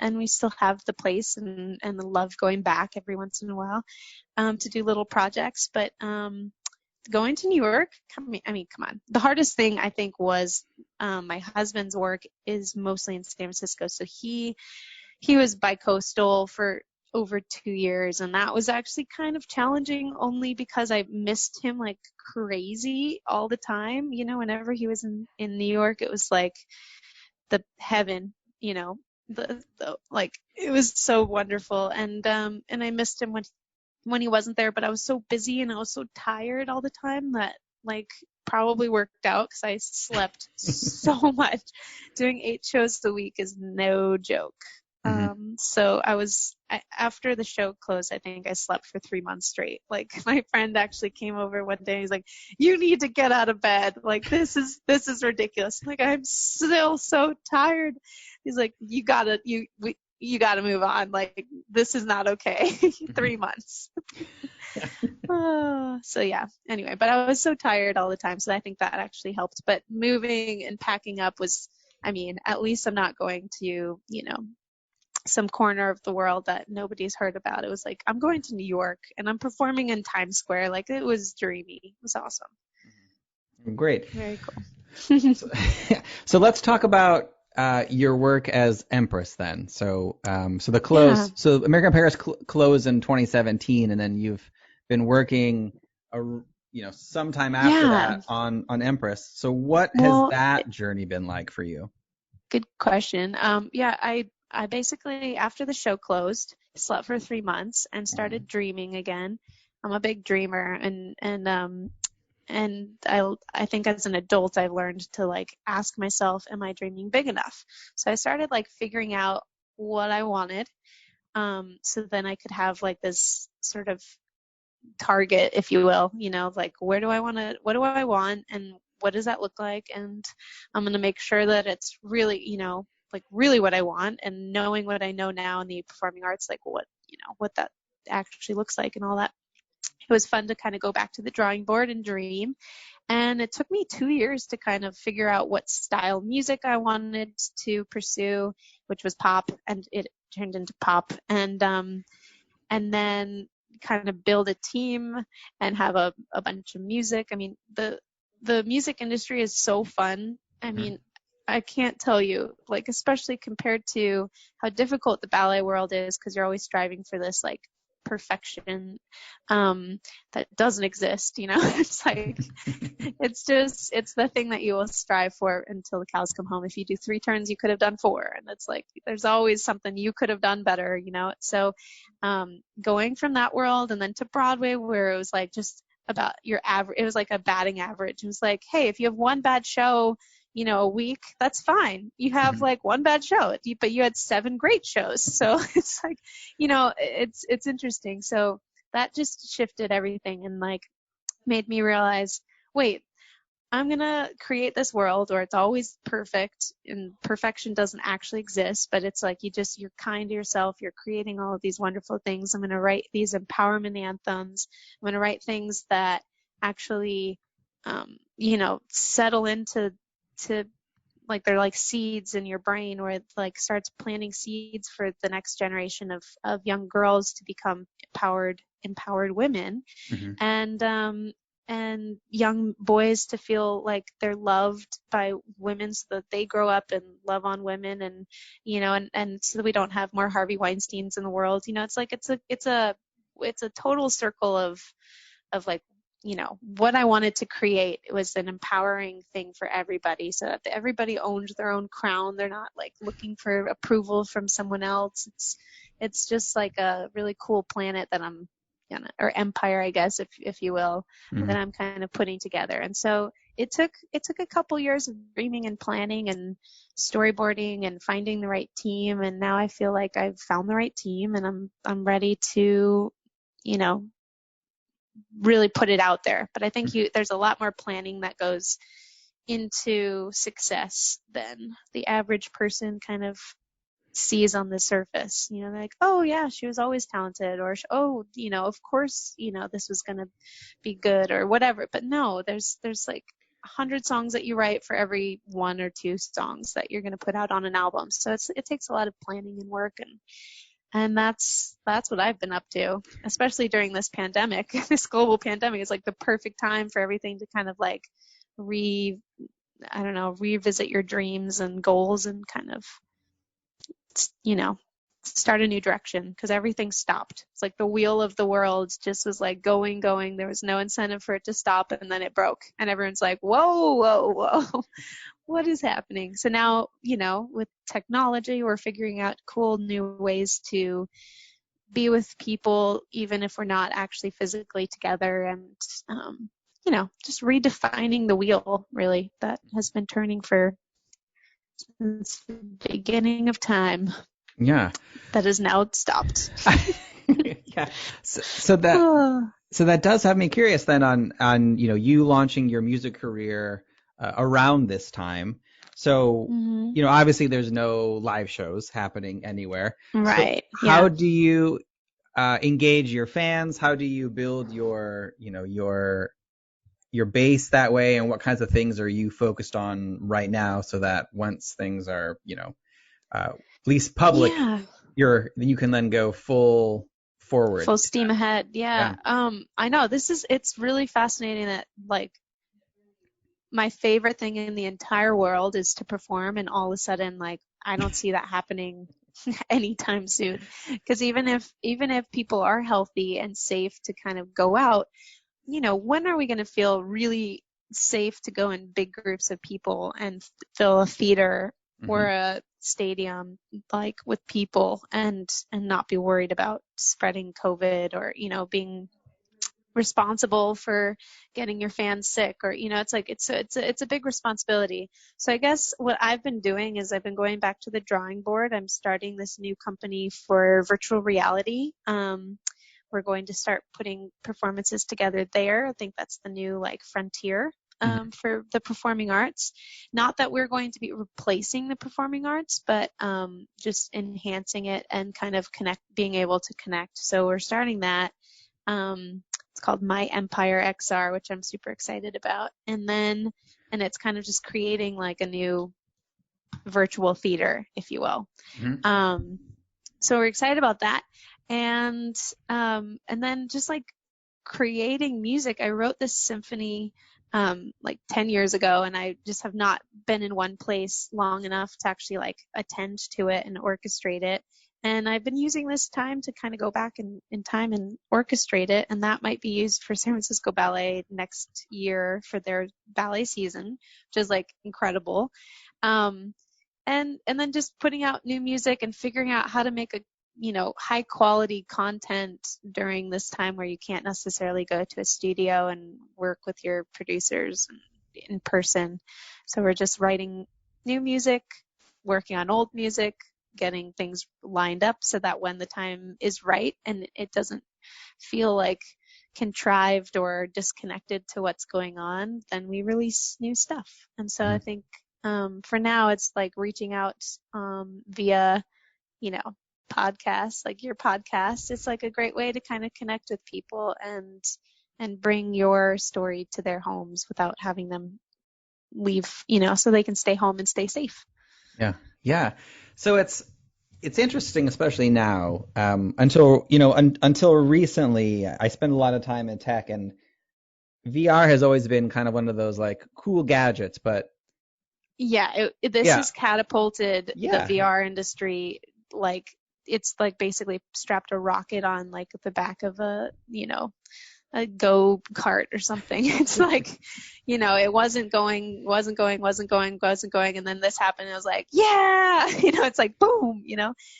we still have the place and love going back every once in a while to do little projects. But going to New York, come on. The hardest thing I think was my husband's work is mostly in San Francisco. So he was bi-coastal for over 2 years, and that was actually kind of challenging only because I missed him like crazy all the time. Whenever he was in New York, it was like the heaven, the like it was so wonderful. And I missed him when he wasn't there, but I was so busy and I was so tired all the time that like probably worked out because I slept so much. Doing 8 shows a week is no joke. So after the show closed, I think I slept for 3 months straight. Like my friend actually came over one day. He's like, "You need to get out of bed. Like this is ridiculous." I'm like, "I'm still so tired." He's like, "You gotta move on. Like this is not okay." 3 months. So yeah. Anyway, but I was so tired all the time, so I think that actually helped. But moving and packing up was, at least I'm not going to, some corner of the world that nobody's heard about. It was like, I'm going to New York and I'm performing in Times Square. Like it was dreamy. It was awesome. Great. Very cool. So let's talk about your work as Empress then. So the close, so American Paris closed in 2017, and then you've been working, sometime after that on Empress. So what has that journey been like for you? Good question. I basically, after the show closed, slept for 3 months and started dreaming again. I'm a big dreamer, and I think as an adult, I've learned to like ask myself, am I dreaming big enough? So I started like figuring out what I wanted. So then I could have like this sort of target, if you will, like what do I want, and what does that look like? And I'm going to make sure that it's really, like really what I want, and knowing what I know now in the performing arts, like what that actually looks like and all that. It was fun to kind of go back to the drawing board and dream. And it took me 2 years to kind of figure out what style music I wanted to pursue, which was pop, and it turned into pop. And then kind of build a team and have a bunch of music. The music industry is so fun. I can't tell you, like, especially compared to how difficult the ballet world is, because you're always striving for this like perfection that doesn't exist. It's like it's the thing that you will strive for until the cows come home. If you do 3 turns, you could have done 4, and it's like there's always something you could have done better. So going from that world and then to Broadway, where it was like just about your average, it was like a batting average. It was like, hey, if you have one bad show a week, that's fine. You have like one bad show, but you had 7 great shows. So it's like, it's interesting. So that just shifted everything and like made me realize, wait, I'm going to create this world where it's always perfect, and perfection doesn't actually exist, but it's like you're kind to yourself. You're creating all of these wonderful things. I'm going to write these empowerment anthems. I'm going to write things that actually, settle into like they're like seeds in your brain, where it like starts planting seeds for the next generation of young girls to become empowered women, and young boys to feel like they're loved by women, so that they grow up and love on women, and and so that we don't have more Harvey Weinsteins in the world. It's like it's a total circle of like, what I wanted to create. It was an empowering thing for everybody, so that everybody owned their own crown. They're not like looking for approval from someone else. It's just like a really cool planet that I'm or empire, I guess, if you will, that I'm kind of putting together. And so it took a couple years of dreaming and planning and storyboarding and finding the right team. And now I feel like I've found the right team, and I'm ready to, really put it out there. But I think there's a lot more planning that goes into success than the average person kind of sees on the surface. They're like, oh yeah, she was always talented, or of course, this was going to be good or whatever. But no, there's like 100 songs that you write for every 1 or 2 songs that you're going to put out on an album. So it takes a lot of planning and work, and that's what I've been up to, especially during this pandemic. This global pandemic is like the perfect time for everything to kind of like revisit your dreams and goals and kind of, start a new direction, because everything stopped. It's like the wheel of the world just was like going. There was no incentive for it to stop, and then it broke. And everyone's like, whoa, what is happening? So now, with technology, we're figuring out cool new ways to be with people, even if we're not actually physically together. And, just redefining the wheel, really, that has been turning since the beginning of time. Yeah. That is now stopped. Yeah. So that does have me curious then on you launching your music career around this time. So, obviously there's no live shows happening anywhere. Right. So how do you engage your fans? How do you build your base that way? And what kinds of things are you focused on right now, so that once things are, at least public, you can then go full steam ahead. Yeah. I know it's really fascinating that, like, my favorite thing in the entire world is to perform, and all of a sudden, like, I don't see that happening anytime soon. Because even if people are healthy and safe to kind of go out, when are we going to feel really safe to go in big groups of people and fill a theater or a stadium, like, with people, and not be worried about spreading COVID, or, being responsible for getting your fans sick, or, it's like, it's a big responsibility. So I guess what I've been doing is I've been going back to the drawing board. I'm starting this new company for virtual reality. We're going to start putting performances together there. I think that's the new, like, frontier for the performing arts. Not that we're going to be replacing the performing arts, but just enhancing it and kind of being able to connect. So we're starting that. It's called My Empire XR, which I'm super excited about. And it's kind of just creating, like, a new virtual theater, if you will. So we're excited about that. And then just, like, creating music. I wrote this symphony like 10 years ago, and I just have not been in one place long enough to actually, like, attend to it and orchestrate it. And I've been using this time to kind of go back in time and orchestrate it, and that might be used for San Francisco Ballet next year for their ballet season, which is, like, incredible. And then just putting out new music and figuring out how to make a high quality content during this time where you can't necessarily go to a studio and work with your producers in person. So we're just writing new music, working on old music, getting things lined up so that when the time is right and it doesn't feel like contrived or disconnected to what's going on, then we release new stuff. And so I think for now it's like reaching out via, podcasts, like your podcast. It's like a great way to kind of connect with people and bring your story to their homes without having them leave, so they can stay home and stay safe. Yeah. So it's interesting, especially now, until recently, I spent a lot of time in tech, and VR has always been kind of one of those, like, cool gadgets, but this has catapulted the VR industry. Like, it's like basically strapped a rocket on, like, the back of a go kart or something. It's like, it wasn't going, and then this happened, and I was like, it's like boom,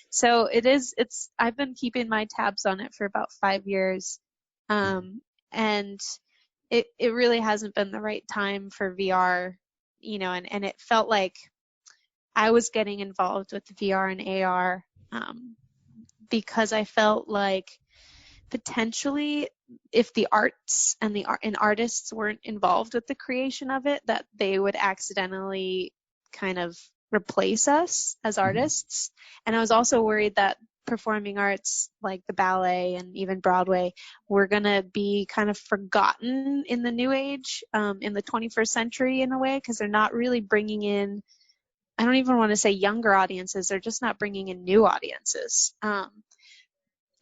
so I've been keeping my tabs on it for about 5 years, and it really hasn't been the right time for VR, and it felt like I was getting involved with VR and AR because I felt like potentially if the arts and artists weren't involved with the creation of it, that they would accidentally kind of replace us as artists. And I was also worried that performing arts like the ballet and even Broadway, we're going to be kind of forgotten in the new age, in the 21st century in a way, because they're not really bringing in, I don't even want to say younger audiences, they're just not bringing in new audiences.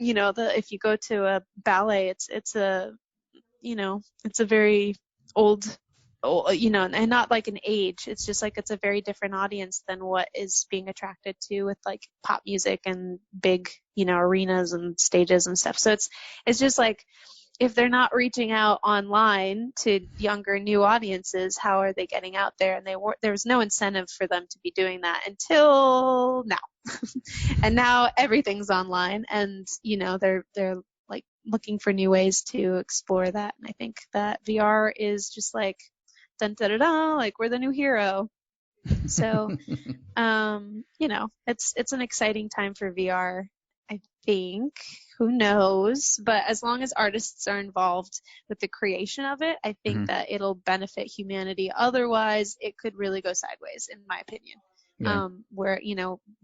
If you go to a ballet, it's a very old, and not like an age. It's just like it's a very different audience than what is being attracted to with like pop music and big, arenas and stages and stuff. So it's just like, if they're not reaching out online to younger, new audiences, how are they getting out there? And there was no incentive for them to be doing that until now. And now everything's online, and they're like looking for new ways to explore that. And I think that VR is just like, dun da da da, like we're the new hero. So it's an exciting time for VR, I think. Who knows? But as long as artists are involved with the creation of it, I think that it'll benefit humanity. Otherwise, it could really go sideways, in my opinion. Yeah. Where,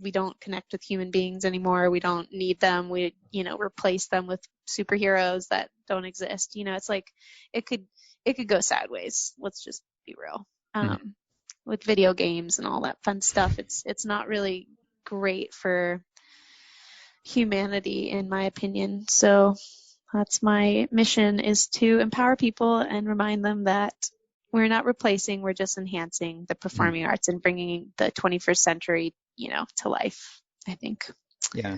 we don't connect with human beings anymore. We don't need them. We, replace them with superheroes that don't exist. It's like it could go sideways. Let's just be real. With video games and all that fun stuff, it's not really great for humanity, in my opinion. So that's my mission, is to empower people and remind them that we're not replacing, we're just enhancing the performing arts and bringing the 21st century, to life, I think. Yeah.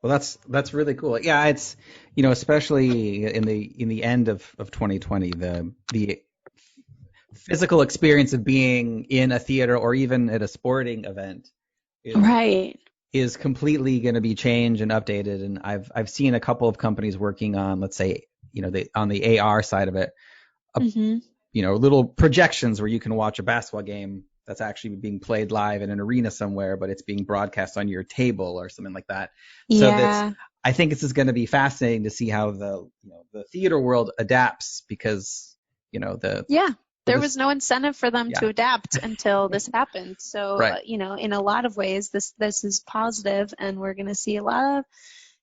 Well, that's really cool. Yeah, it's, especially in the end of 2020, the physical experience of being in a theater or even at a sporting event is completely going to be changed and updated. And I've seen a couple of companies working on, let's say, on the AR side of it, little projections where you can watch a basketball game that's actually being played live in an arena somewhere, but it's being broadcast on your table or something like that. So I think this is going to be fascinating to see how the theater world adapts, because there was no incentive for them to adapt until this happened. So, in a lot of ways, this is positive, and we're going to see a lot of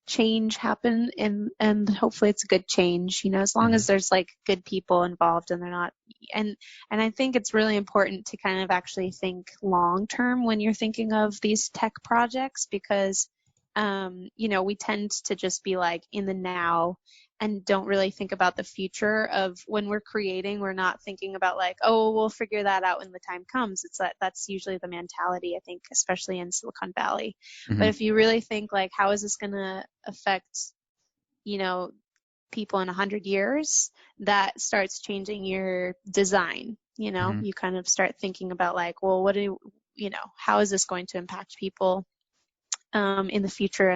change happen, and hopefully it's a good change, as long as there's like good people involved and they're not, and I think it's really important to kind of actually think long term when you're thinking of these tech projects, because we tend to just be like in the now and don't really think about the future of when we're creating. We're not thinking about like, oh, we'll figure that out when the time comes. It's that's usually the mentality, I think, especially in Silicon Valley. But if you really think like, how is this going to affect, people in 100 years, that starts changing your design. You kind of start thinking about like, well, how is this going to impact people in the future,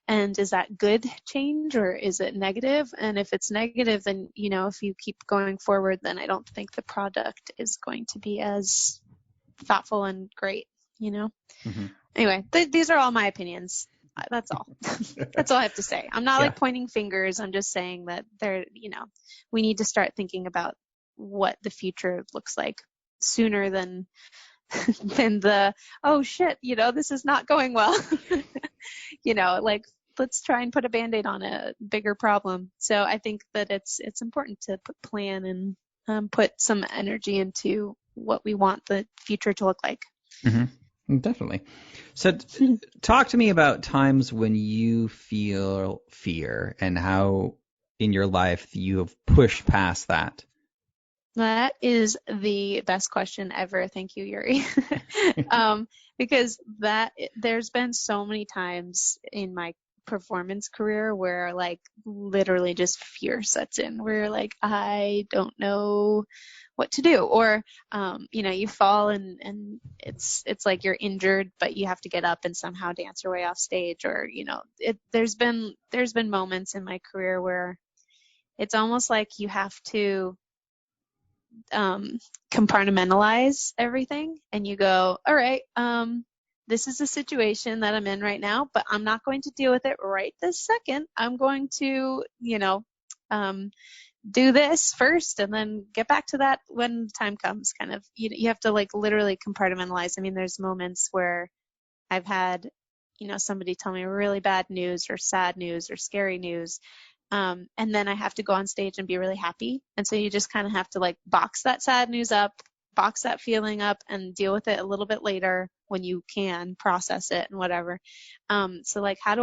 and is that good change or is it negative? And if it's negative, then if you keep going forward, then I don't think the product is going to be as thoughtful and great. Anyway, these are all my opinions. That's all. That's all I have to say. I'm not like pointing fingers. I'm just saying that we need to start thinking about what the future looks like sooner than the, oh shit, this is not going well. Like, let's try and put a Band-Aid on a bigger problem. So I think that it's important to plan and put some energy into what we want the future to look like. Definitely. So talk to me about times when you feel fear and how in your life you have pushed past that. That is the best question ever. Thank you, Yuri. Because there's been so many times in my performance career where like literally just fear sets in, where like, I don't know what to do, or you fall and it's like you're injured, but you have to get up and somehow dance your way off stage, or there's been moments in my career where it's almost like you have to compartmentalize everything, and you go, all right, this is a situation that I'm in right now, but I'm not going to deal with it right this second. I'm going to, do this first and then get back to that when the time comes. Kind of, you have to like literally compartmentalize. I mean, there's moments where I've had somebody tell me really bad news or sad news or scary news. And then I have to go on stage and be really happy. And so you just kind of have to like box that sad news up, box that feeling up, and deal with it a little bit later when you can process it and whatever. So like, how do